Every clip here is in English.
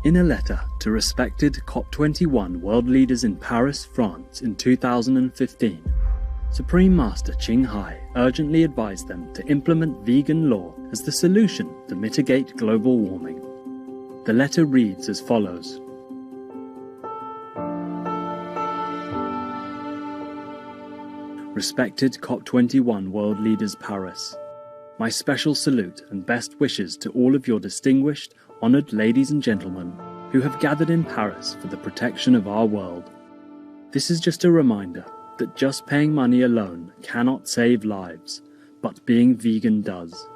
In a letter to respected COP21 world leaders in Paris, France in 2015, Supreme Master Ching Hai urgently advised them to implement vegan law as the solution to mitigate global warming. The letter reads as follows. Respected COP21 world leaders Paris, my special salute and best wishes to all of your distinguished, honoured ladies and gentlemen who have gathered in Paris for the protection of our world. This is just a reminder that just paying money alone cannot save lives, but being vegan does.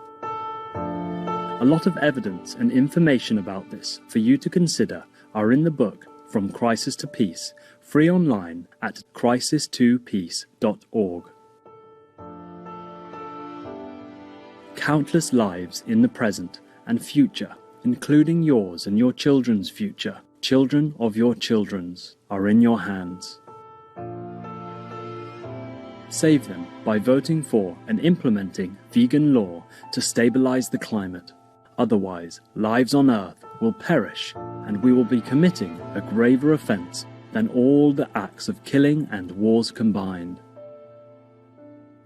A lot of evidence and information about this for you to consider are in the book From Crisis to Peace, free online at crisis2peace.org. Countless lives in the present and future, including yours and your children's future, children of your children's, are in your hands. Save them by voting for and implementing vegan law to stabilize the climate. Otherwise, lives on Earth will perish and we will be committing a graver offense than all the acts of killing and wars combined.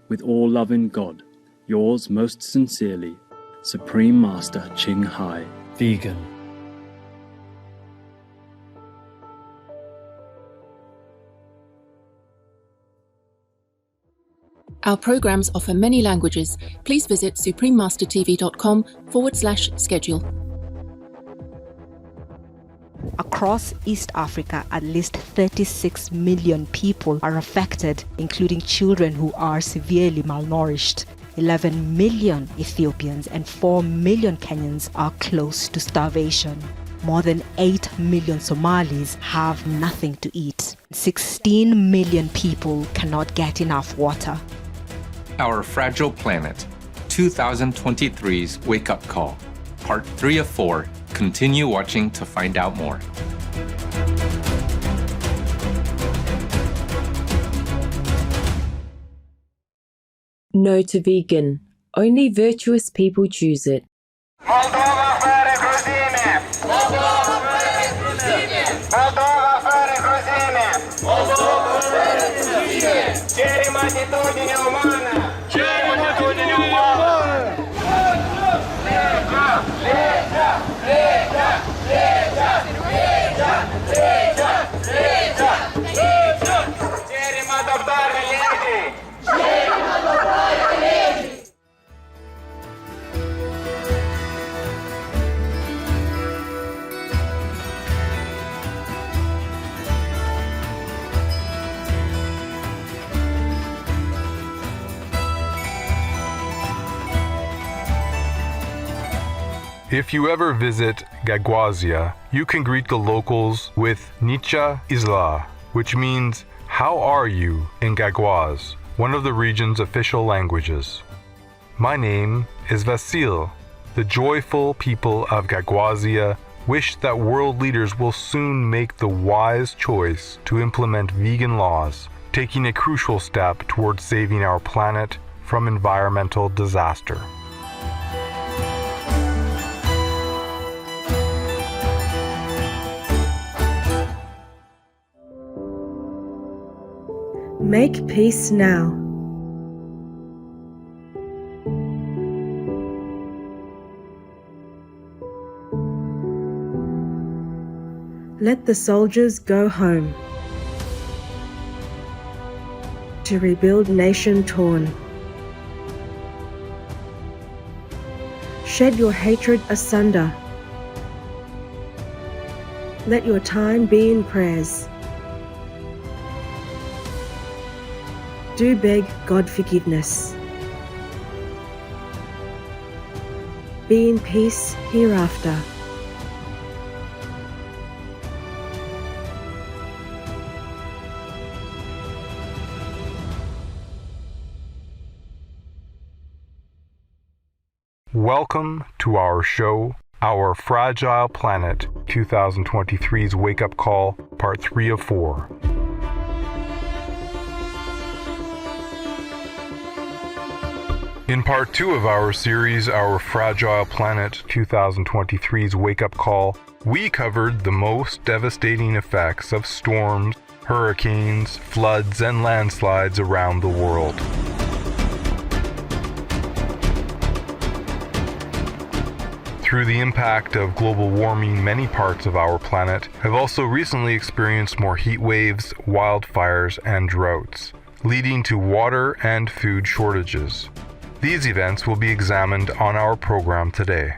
With all love in God, yours most sincerely, Supreme Master Ching Hai. Vegan. Our programs offer many languages. Please visit suprememastertv.com/schedule. Across East Africa, at least 36 million people are affected, including children who are severely malnourished. 11 million Ethiopians and 4 million Kenyans are close to starvation. More than 8 million Somalis have nothing to eat. 16 million people cannot get enough water. Our Fragile Planet, 2023's Wake Up Call, Part 3 of 4. Continue watching to find out more. No to vegan. Only virtuous people choose it. Moldova fără cruzime! Moldova fără cruzime! Moldova fără cruzime! Moldova fără cruzime! Cerem atitudine umană! Cerem atitudine umană! Legea! Legea! Legea! Legea! Legea! Legea! Legea! Legea! Cerem adoptarea legii! Cerem adoptarea legii! If you ever visit Gagwazia, you can greet the locals with Nicha Isla, which means, "How are you?" in Gagwaz, one of the region's official languages. My name is Vasil. The joyful people of Gagwazia wish that world leaders will soon make the wise choice to implement vegan laws, taking a crucial step towards saving our planet from environmental disaster. Make peace now. Let the soldiers go home to rebuild nation torn. Shed your hatred asunder. Let your time be in prayers. Do beg God forgiveness. Be in peace hereafter. Welcome to our show, Our Fragile Planet, 2023's Wake Up Call, Part 3 of 4. In Part 2 of our series, Our Fragile Planet, 2023's Wake Up Call, we covered the most devastating effects of storms, hurricanes, floods, and landslides around the world. Through the impact of global warming, many parts of our planet have also recently experienced more heat waves, wildfires, and droughts, leading to water and food shortages. These events will be examined on our program today.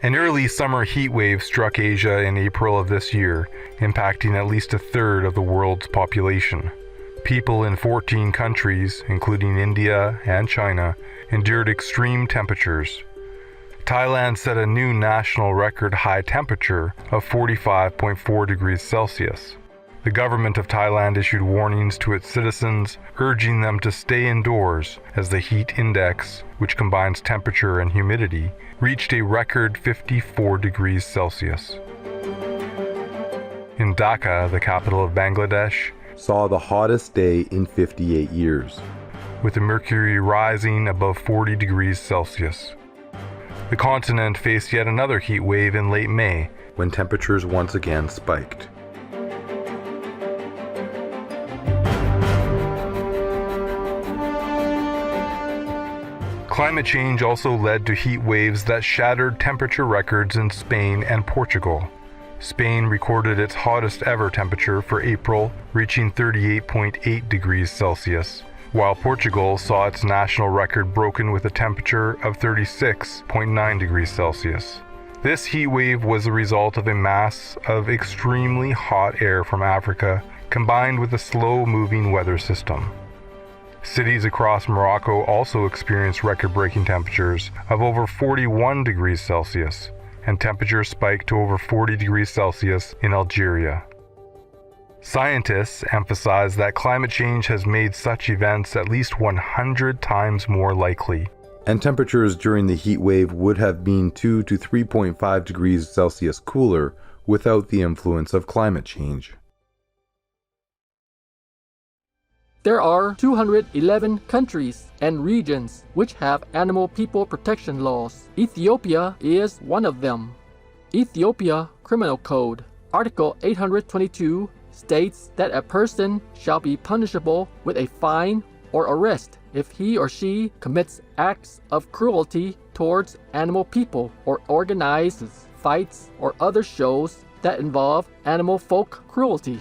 An early summer heat wave struck Asia in April of this year, impacting at least a third of the world's population. People in 14 countries, including India and China, endured extreme temperatures. Thailand set a new national record high temperature of 45.4 degrees Celsius. The government of Thailand issued warnings to its citizens, urging them to stay indoors as the heat index, which combines temperature and humidity, reached a record 54 degrees Celsius. in Dhaka, the capital of Bangladesh, saw the hottest day in 58 years, with the mercury rising above 40 degrees Celsius. The continent faced yet another heat wave in late May, when temperatures once again spiked. Climate change also led to heat waves that shattered temperature records in Spain and Portugal. Spain recorded its hottest ever temperature for April, reaching 38.8 degrees Celsius, while Portugal saw its national record broken with a temperature of 36.9 degrees Celsius. This heat wave was the result of a mass of extremely hot air from Africa combined with a slow-moving weather system. Cities across Morocco also experienced record-breaking temperatures of over 41 degrees Celsius, and temperatures spiked to over 40 degrees Celsius in Algeria. Scientists emphasize that climate change has made such events at least 100 times more likely. And temperatures during the heat wave would have been 2 to 3.5 degrees Celsius cooler without the influence of climate change. There are 211 countries and regions which have animal people protection laws. Ethiopia is one of them. Ethiopia Criminal Code, Article 822, states that a person shall be punishable with a fine or arrest if he or she commits acts of cruelty towards animal people or organizes fights or other shows that involve animal folk cruelty.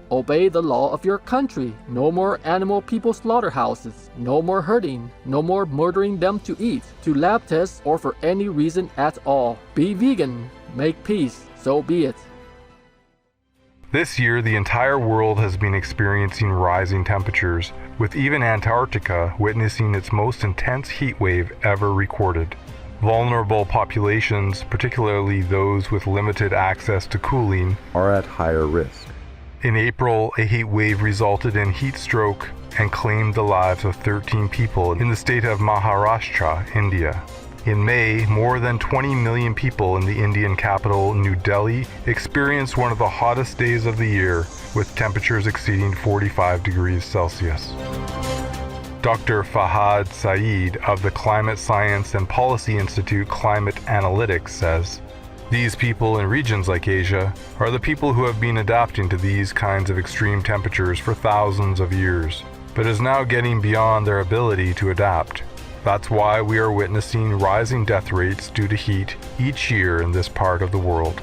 Obey the law of your country. No more animal people slaughterhouses. No more hurting. No more murdering them to eat, to lab tests, or for any reason at all. Be vegan. Make peace. So be it. This year, the entire world has been experiencing rising temperatures, with even Antarctica witnessing its most intense heat wave ever recorded. Vulnerable populations, particularly those with limited access to cooling, are at higher risk. In April, a heat wave resulted in heat stroke and claimed the lives of 13 people in the state of Maharashtra, India. In May, more than 20 million people in the Indian capital, New Delhi, experienced one of the hottest days of the year, with temperatures exceeding 45 degrees Celsius. Dr. Fahad Saeed of the Climate Science and Policy Institute Climate Analytics says, "These people in regions like Asia are the people who have been adapting to these kinds of extreme temperatures for thousands of years, but is now getting beyond their ability to adapt. That's why we are witnessing rising death rates due to heat each year in this part of the world."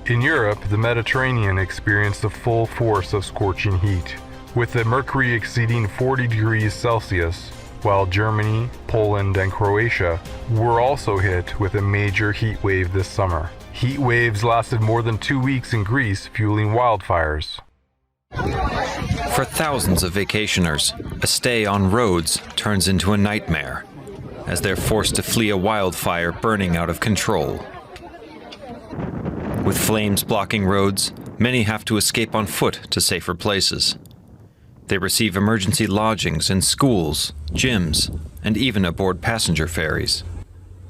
In Europe, the Mediterranean experienced the full force of scorching heat, with the mercury exceeding 40 degrees Celsius, while Germany, Poland, and Croatia were also hit with a major heat wave this summer. Heat waves lasted more than 2 weeks in Greece, fueling wildfires. For thousands of vacationers, a stay on roads turns into a nightmare, as they're forced to flee a wildfire burning out of control. With flames blocking roads, many have to escape on foot to safer places. They receive emergency lodgings in schools, gyms, and even aboard passenger ferries.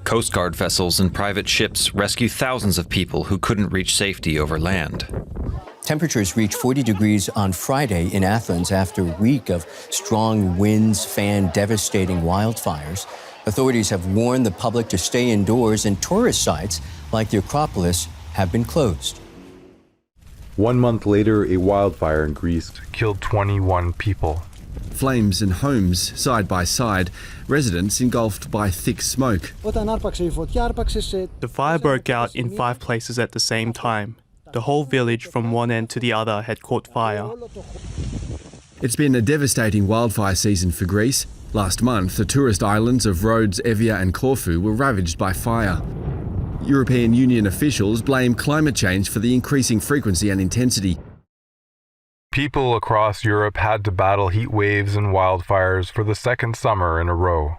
Coast Guard vessels and private ships rescue thousands of people who couldn't reach safety over land. Temperatures reached 40 degrees on Friday in Athens after a week of strong winds fanned devastating wildfires. Authorities have warned the public to stay indoors, and tourist sites like the Acropolis have been closed. 1 month later, a wildfire in Greece killed 21 people. Flames in homes side by side, residents engulfed by thick smoke. The fire broke out in 5 places at the same time. The whole village from one end to the other had caught fire. It's been a devastating wildfire season for Greece. Last month, the tourist islands of Rhodes, Evia and Corfu were ravaged by fire. European Union officials blame climate change for the increasing frequency and intensity. People across Europe had to battle heat waves and wildfires for the second summer in a row.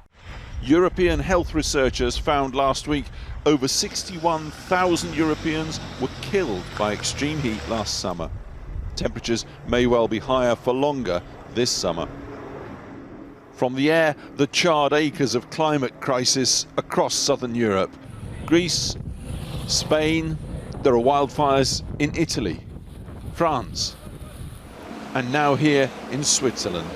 European health researchers found last week over 61,000 Europeans were killed by extreme heat last summer. Temperatures may well be higher for longer this summer. From the air, the charred acres of climate crisis across southern Europe. Greece, Spain, There are wildfires in Italy, France, and now here in Switzerland.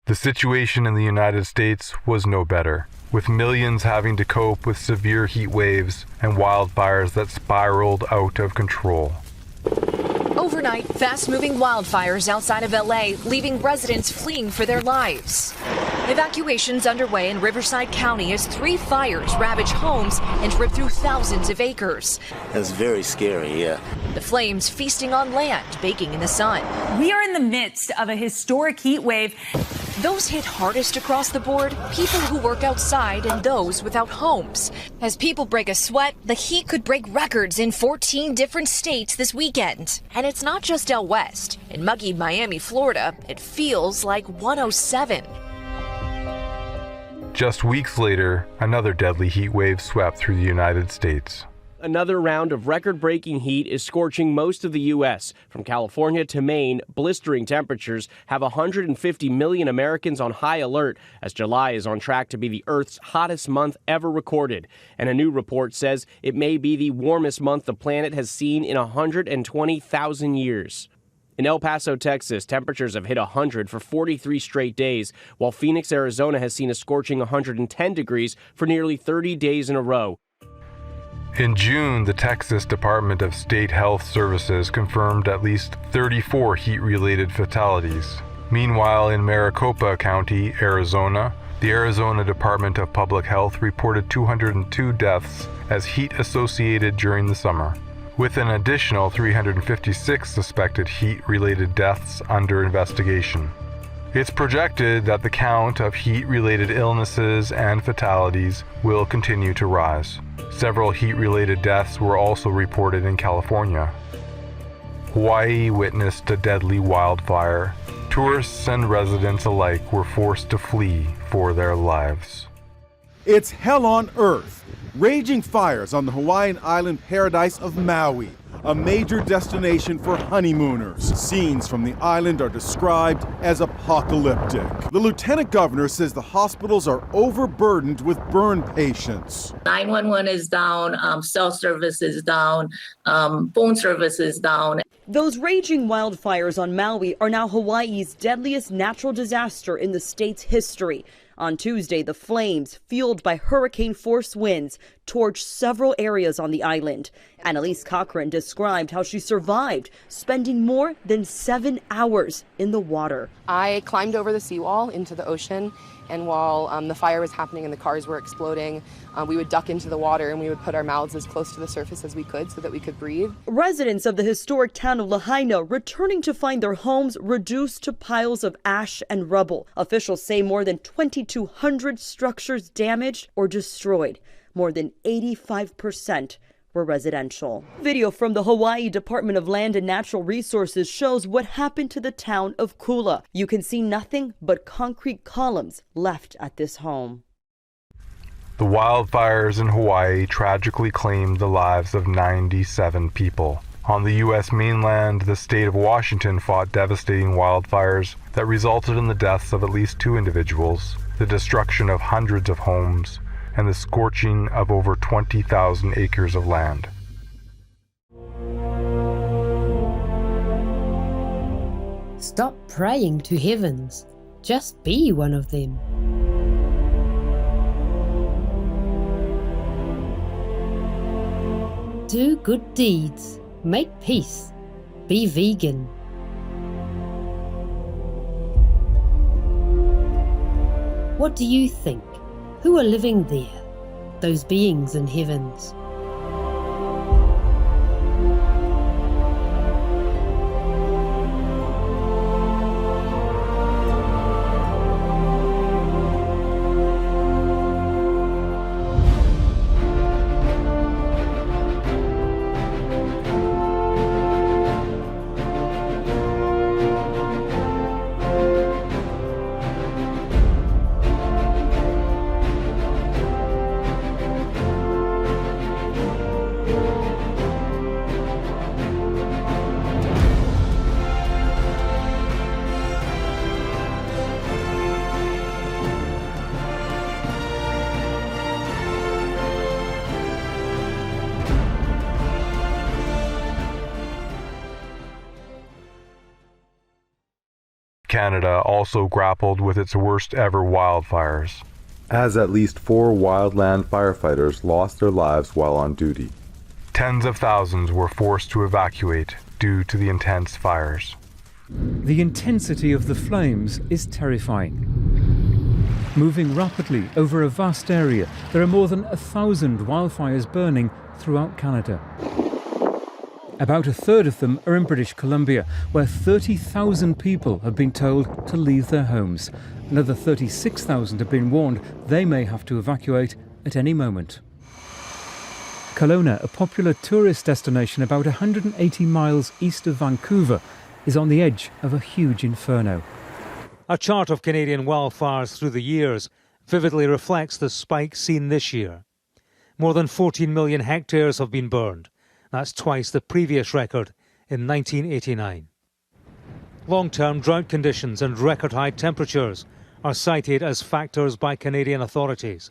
The situation in the United States was no better, with millions having to cope with severe heat waves and wildfires that spiraled out of control. Overnight, fast-moving wildfires outside of LA, leaving residents fleeing for their lives. Evacuations underway in Riverside County as 3 fires ravage homes and rip through thousands of acres. It's very scary, yeah. The flames feasting on land, baking in the sun. We are in the midst of a historic heat wave. Those hit hardest across the board, people who work outside and those without homes. As people break a sweat, the heat could break records in 14 different states this weekend. And it's not just out west. In muggy Miami, Florida, it feels like 107. Just weeks later, another deadly heat wave swept through the United States. Another round of record-breaking heat is scorching most of the U.S. From California to Maine, blistering temperatures have 150 million Americans on high alert as July is on track to be the Earth's hottest month ever recorded. And a new report says it may be the warmest month the planet has seen in 120,000 years. In El Paso, Texas, temperatures have hit 100 for 43 straight days, while Phoenix, Arizona has seen a scorching 110 degrees for nearly 30 days in a row. In June, the Texas Department of State Health Services confirmed at least 34 heat-related fatalities. Meanwhile, in Maricopa County, Arizona, the Arizona Department of Public Health reported 202 deaths as heat-associated during the summer, with an additional 356 suspected heat-related deaths under investigation. It's projected that the count of heat-related illnesses and fatalities will continue to rise. Several heat-related deaths were also reported in California. Hawaii witnessed a deadly wildfire. Tourists and residents alike were forced to flee for their lives. It's hell on earth. Raging fires on the Hawaiian island paradise of Maui, a major destination for honeymooners. Scenes from the island are described as apocalyptic. The lieutenant governor says the hospitals are overburdened with burn patients. 911 is down, cell service is down, phone service is down. Those raging wildfires on Maui are now Hawaii's deadliest natural disaster in the state's history. On Tuesday, the flames, fueled by hurricane-force winds, torched several areas on the island. Annalise Cochran described how she survived, spending more than 7 hours in the water. I climbed over the seawall into the ocean, and while the fire was happening and the cars were exploding, we would duck into the water and we would put our mouths as close to the surface as we could so that we could breathe. Residents of the historic town of Lahaina returning to find their homes reduced to piles of ash and rubble. Officials say more than 2,200 structures damaged or destroyed. More than 85% were residential. Video from the Hawaii Department of Land and Natural Resources shows what happened to the town of Kula. You can see nothing but concrete columns left at this home. The wildfires in Hawaii tragically claimed the lives of 97 people. On the U.S. mainland, the state of Washington fought devastating wildfires that resulted in the deaths of at least 2 individuals, the destruction of hundreds of homes, and the scorching of over 20,000 acres of land. Stop praying to heavens. Just be one of them. Do good deeds. Make peace. Be vegan. What do you think? Who are living there? Those beings in heavens. Canada also grappled with its worst ever wildfires, as at least 4 wildland firefighters lost their lives while on duty. Tens of thousands were forced to evacuate due to the intense fires. The intensity of the flames is terrifying. Moving rapidly over a vast area, there are more than 1,000 wildfires burning throughout Canada. About a third of them are in British Columbia, where 30,000 people have been told to leave their homes. Another 36,000 have been warned they may have to evacuate at any moment. Kelowna, a popular tourist destination about 180 miles east of Vancouver, is on the edge of a huge inferno. A chart of Canadian wildfires through the years vividly reflects the spike seen this year. More than 14 million hectares have been burned. That's twice the previous record in 1989. Long-term drought conditions and record-high temperatures are cited as factors by Canadian authorities.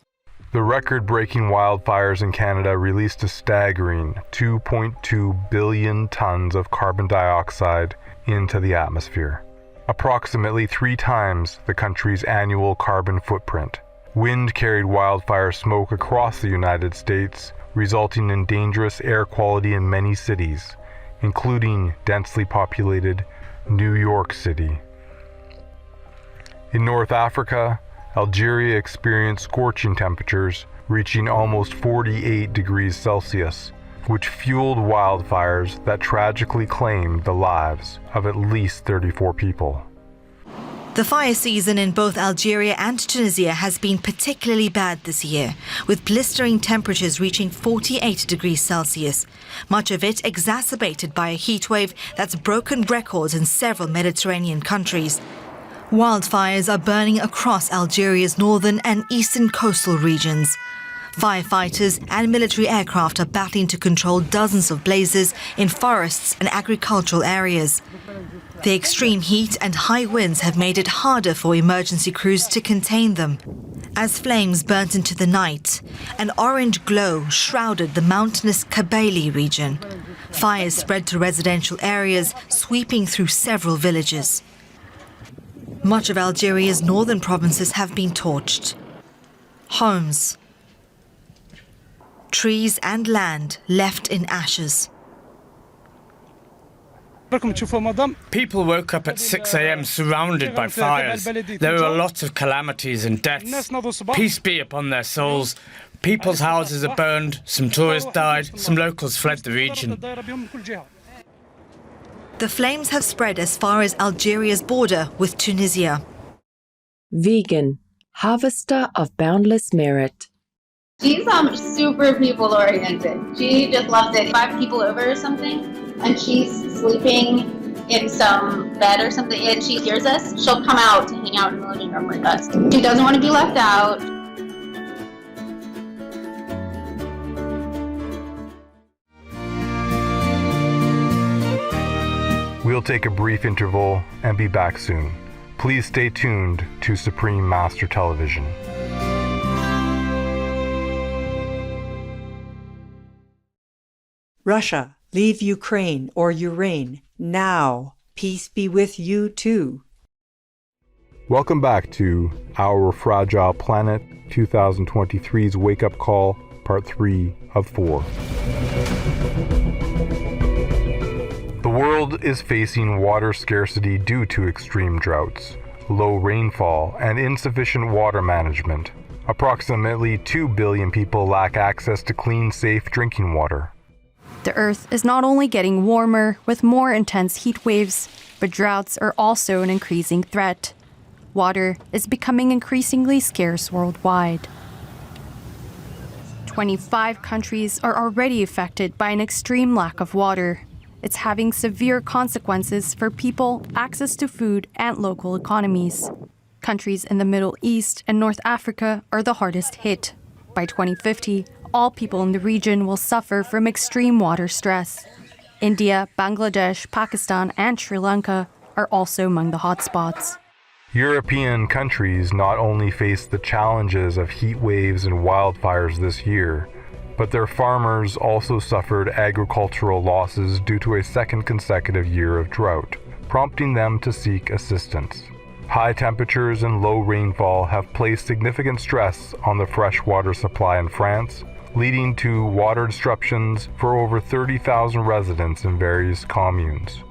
The record-breaking wildfires in Canada released a staggering 2.2 billion tons of carbon dioxide into the atmosphere, approximately 3 times the country's annual carbon footprint. Wind carried wildfire smoke across the United States, resulting in dangerous air quality in many cities, including densely populated New York City. In North Africa, Algeria experienced scorching temperatures reaching almost 48 degrees Celsius, which fueled wildfires that tragically claimed the lives of at least 34 people. The fire season in both Algeria and Tunisia has been particularly bad this year, with blistering temperatures reaching 48 degrees Celsius, much of it exacerbated by a heatwave that's broken records in several Mediterranean countries. Wildfires are burning across Algeria's northern and eastern coastal regions. Firefighters and military aircraft are battling to control dozens of blazes in forests and agricultural areas. The extreme heat and high winds have made it harder for emergency crews to contain them. As flames burnt into the night, an orange glow shrouded the mountainous Kabylie region. Fires spread to residential areas, sweeping through several villages. Much of Algeria's northern provinces have been torched. Homes, trees and land left in ashes. People woke up at 6 a.m. surrounded by fires. There were a lot of calamities and deaths. Peace be upon their souls. People's houses are burned, some tourists died, some locals fled the region. The flames have spread as far as Algeria's border with Tunisia. Vegan, harvester of boundless merit. She's super people-oriented. She just loves it. 5 people over or something, and she's sleeping in some bed or something, and she hears us. She'll come out to hang out in the living room with us. She doesn't want to be left out. We'll take a brief interval and be back soon. Please stay tuned to Supreme Master Television. Russia, leave Ukraine or Ukraine now. Peace be with you too. Welcome back to Our Fragile Planet 2023's Wake Up Call, Part 3 of 4. The world is facing water scarcity due to extreme droughts, low rainfall, and insufficient water management. Approximately 2 billion people lack access to clean, safe drinking water. The Earth is not only getting warmer with more intense heat waves, but droughts are also an increasing threat. Water is becoming increasingly scarce worldwide. 25 countries are already affected by an extreme lack of water. It's having severe consequences for people, access to food, and local economies. Countries in the Middle East and North Africa are the hardest hit. By 2050, all people in the region will suffer from extreme water stress. India, Bangladesh, Pakistan, and Sri Lanka are also among the hotspots. European countries not only face the challenges of heat waves and wildfires this year, but their farmers also suffered agricultural losses due to a second consecutive year of drought. prompting them to seek assistance. High temperatures and low rainfall have placed significant stress on the freshwater supply in France, leading to water disruptions for over 30,000 residents in various communes.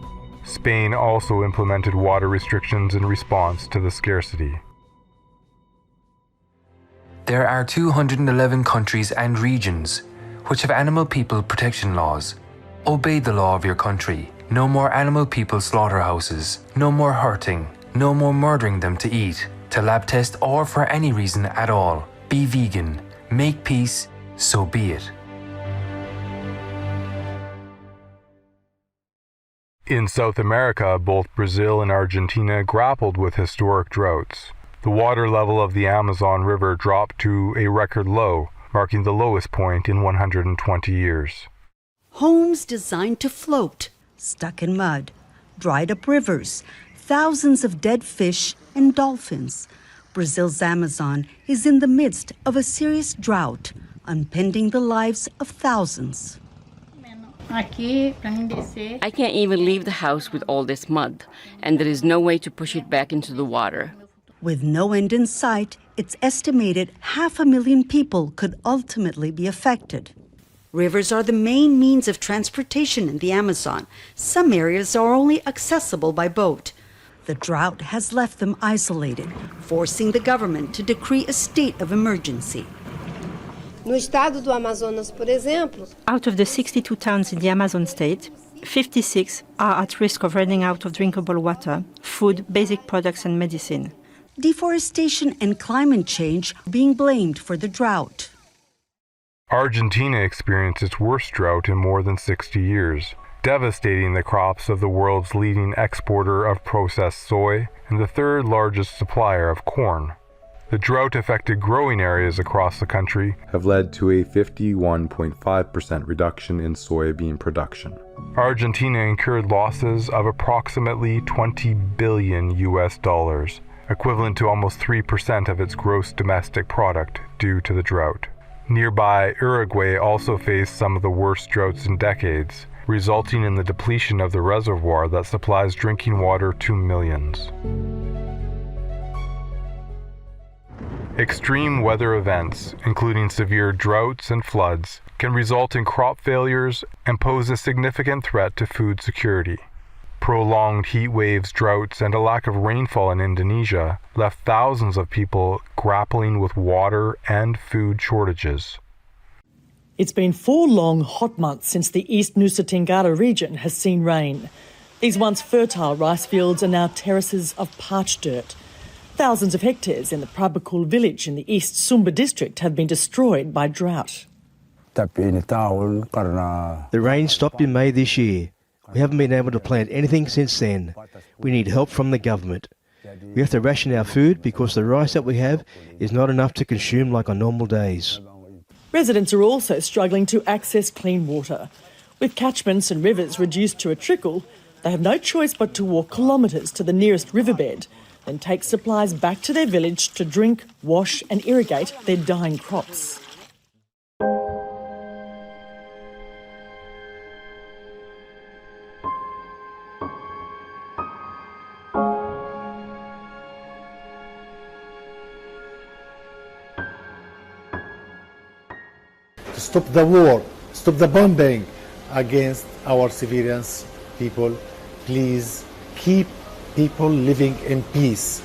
Spain also implemented water restrictions in response to the scarcity. There are 211 countries and regions which have animal people protection laws. Obey the law of your country. No more animal people slaughterhouses. No more hurting. No more murdering them to eat, to lab test, or for any reason at all. Be vegan. Make peace, so be it. In South America, both Brazil and Argentina grappled with historic droughts. The water level of the Amazon River dropped to a record low, marking the lowest point in 120 years. Homes designed to float, stuck in mud, dried up rivers, thousands of dead fish and dolphins. Brazil's Amazon is in the midst of a serious drought, impending the lives of thousands. I can't even leave the house with all this mud, and there is no way to push it back into the water. With no end in sight, it's estimated 500,000 people could ultimately be affected. Rivers are the main means of transportation in the Amazon. Some areas are only accessible by boat. The drought has left them isolated, forcing the government to decree a state of emergency. No estado do Amazonas, por exemplo, out of the 62 towns in the Amazon state, 56 are at risk of running out of drinkable water, food, basic products, and medicine. Deforestation and climate change are being blamed for the drought. Argentina experienced its worst drought in more than 60 years, devastating the crops of the world's leading exporter of processed soy and the third largest supplier of corn. The drought-affected growing areas across the country have led to a 51.5% reduction in soybean production. Argentina incurred losses of approximately $20 billion, equivalent to almost 3% of its gross domestic product due to the drought. Nearby, Uruguay also faced some of the worst droughts in decades, resulting in the depletion of the reservoir that supplies drinking water to millions. Extreme weather events, including severe droughts and floods, can result in crop failures and pose a significant threat to food security. Prolonged heat waves, droughts, and a lack of rainfall in Indonesia left thousands of people grappling with water and food shortages. It's been 4 long, hot months since the East Nusa Tenggara region has seen rain. These once fertile rice fields are now terraces of parched dirt. Thousands of hectares in the Prabakul village in the East Sumba district have been destroyed by drought. The rain stopped in May this year. We haven't been able to plant anything since then. We need help from the government. We have to ration our food because the rice that we have is not enough to consume like on normal days. Residents are also struggling to access clean water. With catchments and rivers reduced to a trickle, they have no choice but to walk kilometres to the nearest riverbed, then take supplies back to their village to drink, wash and irrigate their dying crops. To stop the war, stop the bombing against our civilians, people. Please keep people living in peace.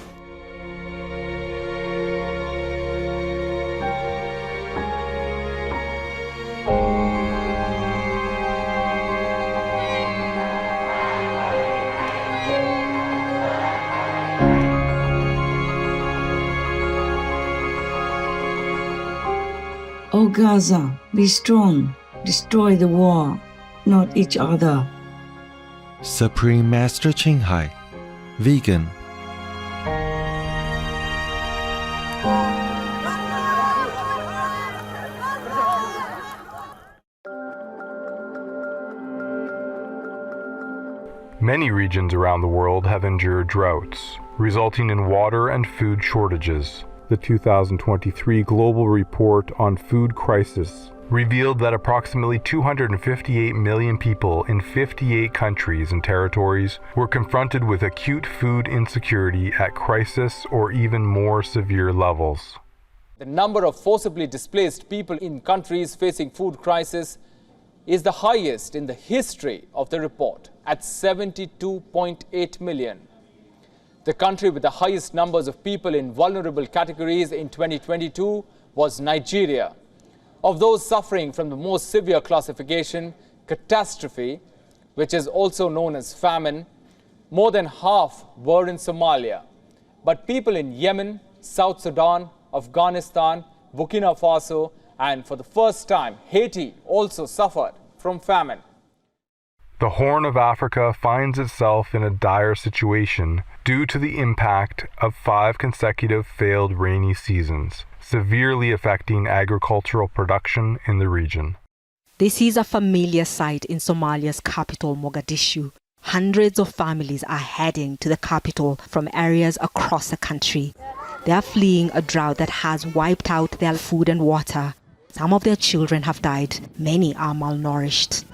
Oh Gaza, be strong, destroy the war, not each other. Supreme Master Qinghai, vegan. Many regions around the world have endured droughts, resulting in water and food shortages. The 2023 Global Report on Food Crisis revealed that approximately 258 million people in 58 countries and territories were confronted with acute food insecurity at crisis or even more severe levels. The number of forcibly displaced people in countries facing food crisis is the highest in the history of the report, at 72.8 million. The country with the highest numbers of people in vulnerable categories in 2022 was Nigeria. Of those suffering from the most severe classification, catastrophe, which is also known as famine, more than half were in Somalia. But people in Yemen, South Sudan, Afghanistan, Burkina Faso, and for the first time, Haiti also suffered from famine. The Horn of Africa finds itself in a dire situation due to the impact of 5 consecutive failed rainy seasons, severely affecting agricultural production in the region. This is a familiar sight in Somalia's capital, Mogadishu. Hundreds of families are heading to the capital from areas across the country. They are fleeing a drought that has wiped out their food and water. Some of their children have died. Many are malnourished.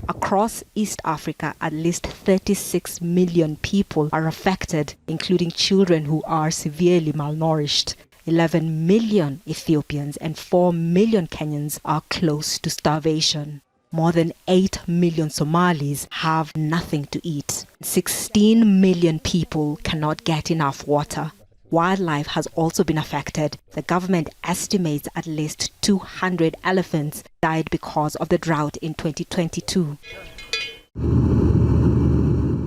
Across East Africa, at least 36 million people are affected, including children who are severely malnourished. 11 million Ethiopians and 4 million Kenyans are close to starvation. More than 8 million Somalis have nothing to eat. 16 million people cannot get enough water. Wildlife has also been affected. The government estimates at least 200 elephants died because of the drought in 2022.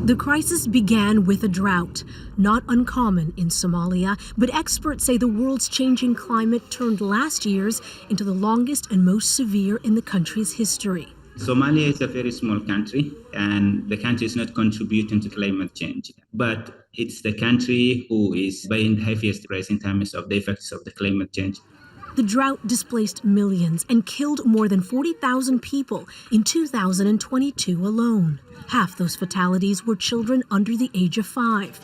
The crisis began with a drought, not uncommon in Somalia, but experts say the world's changing climate turned last year's into the longest and most severe in the country's history. Somalia is a very small country, and the country is not contributing to climate change. But it's the country who is paying the heaviest price in terms of the effects of the climate change. The drought displaced millions and killed more than 40,000 people in 2022 alone. Half those fatalities were children under the age of 5.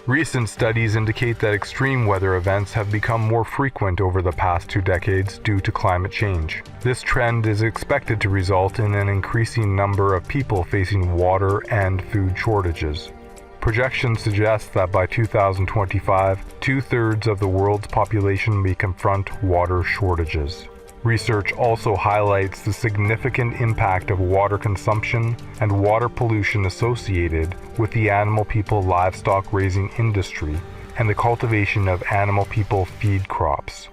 Recent studies indicate that extreme weather events have become more frequent over the past 2 decades due to climate change. This trend is expected to result in an increasing number of people facing water and food shortages. Projections suggest that by 2025, 2/3 of the world's population may confront water shortages. Research also highlights the significant impact of water consumption and water pollution associated with the animal people livestock raising industry and the cultivation of animal people feed crops.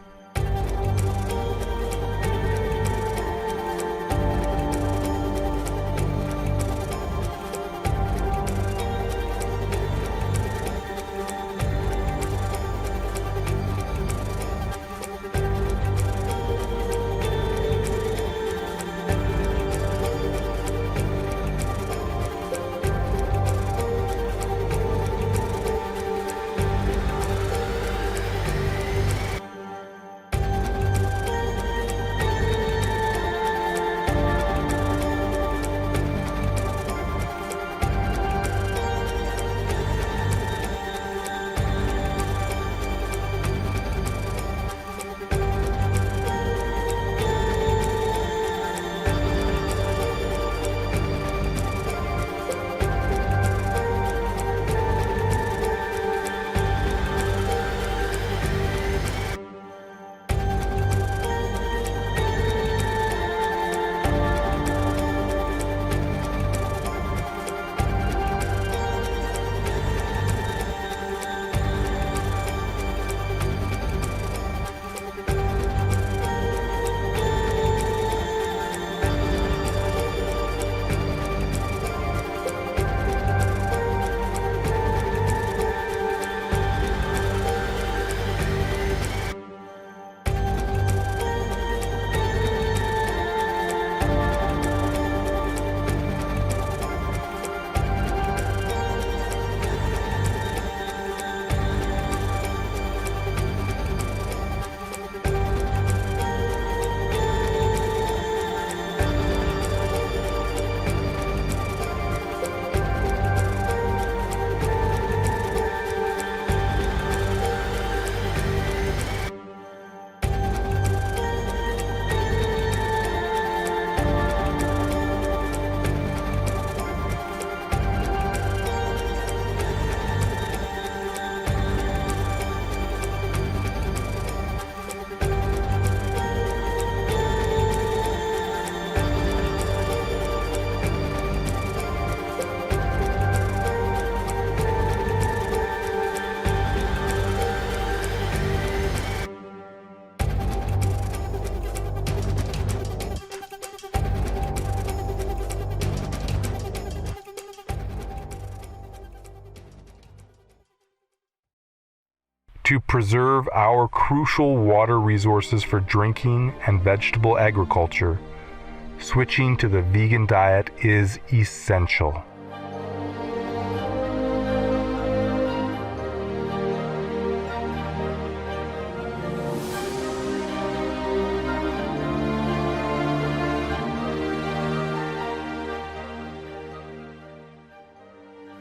to preserve our crucial water resources for drinking and vegetable agriculture, switching to the vegan diet is essential.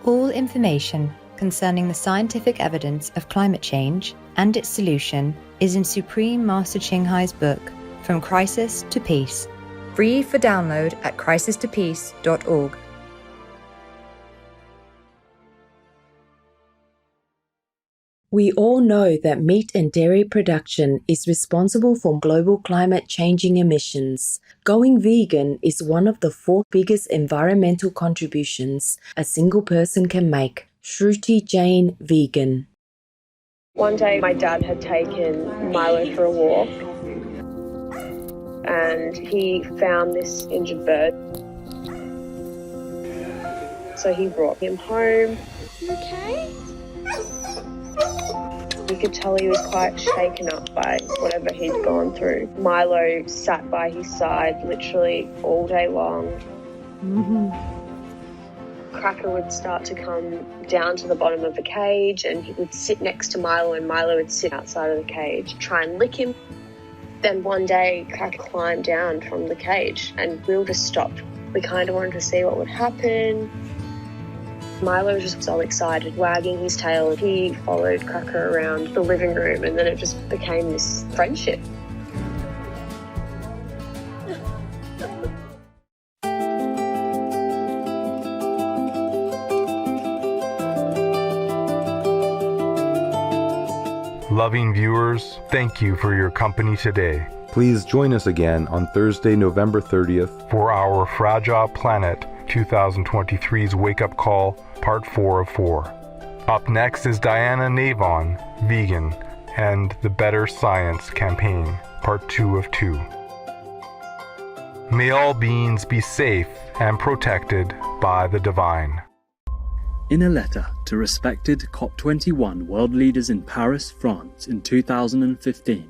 All information concerning the scientific evidence of climate change and its solution is in Supreme Master Ching Hai's book, From Crisis to Peace, free for download at crisistopeace.org. We all know that meat and dairy production is responsible for global climate changing emissions. Going vegan is one of the 4 biggest environmental contributions a single person can make. Shruti Jain, vegan. One day my dad had taken Milo for a walk and he found this injured bird. So he brought him home. You okay? You could tell he was quite shaken up by whatever he'd gone through. Milo sat by his side literally all day long. Cracker would start to come down to the bottom of the cage and he would sit next to Milo and Milo would sit outside of the cage, try and lick him. Then one day Cracker climbed down from the cage and we all just stopped. We kind of wanted to see what would happen. Milo was just so excited, wagging his tail. He followed Cracker around the living room and then it just became this friendship. Loving viewers, thank you for your company today. Please join us again on Thursday, November 30th for our Fragile Planet 2023's Wake Up Call, Part 4 of 4. Up next is Diana Navon, vegan, and the Better Science Campaign, Part 2 of 2. May all beings be safe and protected by the divine. In a letter to respected COP21 world leaders in Paris, France in 2015,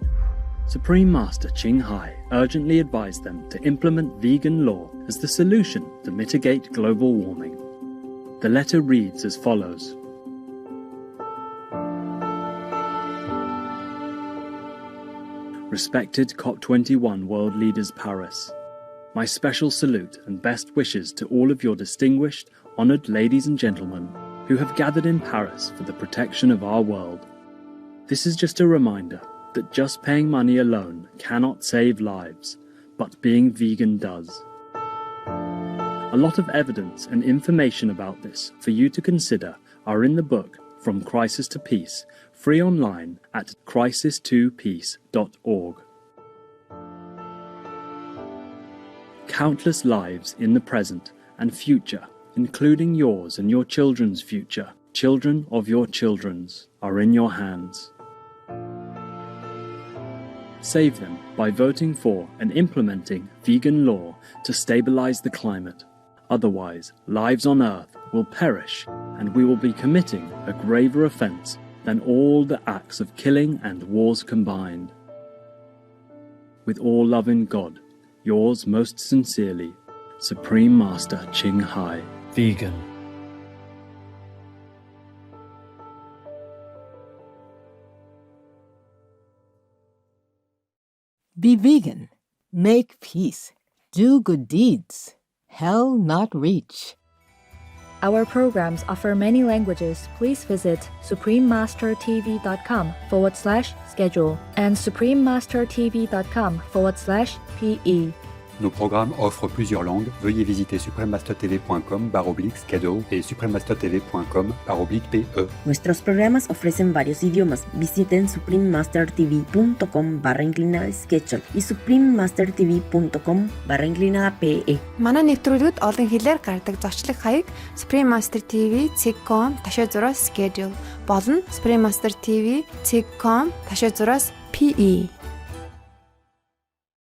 Supreme Master Ching Hai urgently advised them to implement vegan law as the solution to mitigate global warming. The letter reads as follows. Respected COP21 world leaders Paris, my special salute and best wishes to all of your distinguished, honoured ladies and gentlemen who have gathered in Paris for the protection of our world. This is just a reminder that just paying money alone cannot save lives, but being vegan does. A lot of evidence and information about this for you to consider are in the book From Crisis to Peace, free online at crisistopeace.org. Countless lives in the present and future, including yours and your children's future, children of your children's, are in your hands. Save them by voting for and implementing vegan law to stabilize the climate. Otherwise, lives on Earth will perish and we will be committing a graver offense than all the acts of killing and wars combined. With all love in God, yours most sincerely, Supreme Master Ching Hai. Vegan. Be vegan. Make peace. Do good deeds. Hell not reach. Our programs offer many languages. Please visit suprememastertv.com/schedule and suprememastertv.com/PE. Nos programmes offrent plusieurs langues. Veuillez visiter suprememastertv.com/schedule et suprememastertv.com/PE. Nuestros programas ofrecen varios idiomas. Visiten suprememastertv.com/schedule и suprememastertv.com/PE. Манай нэвтрүүлгүүд олон хэлээр гардаг зочлог хаяг suprememastertv.com/schedule болон suprememastertv.com/PE.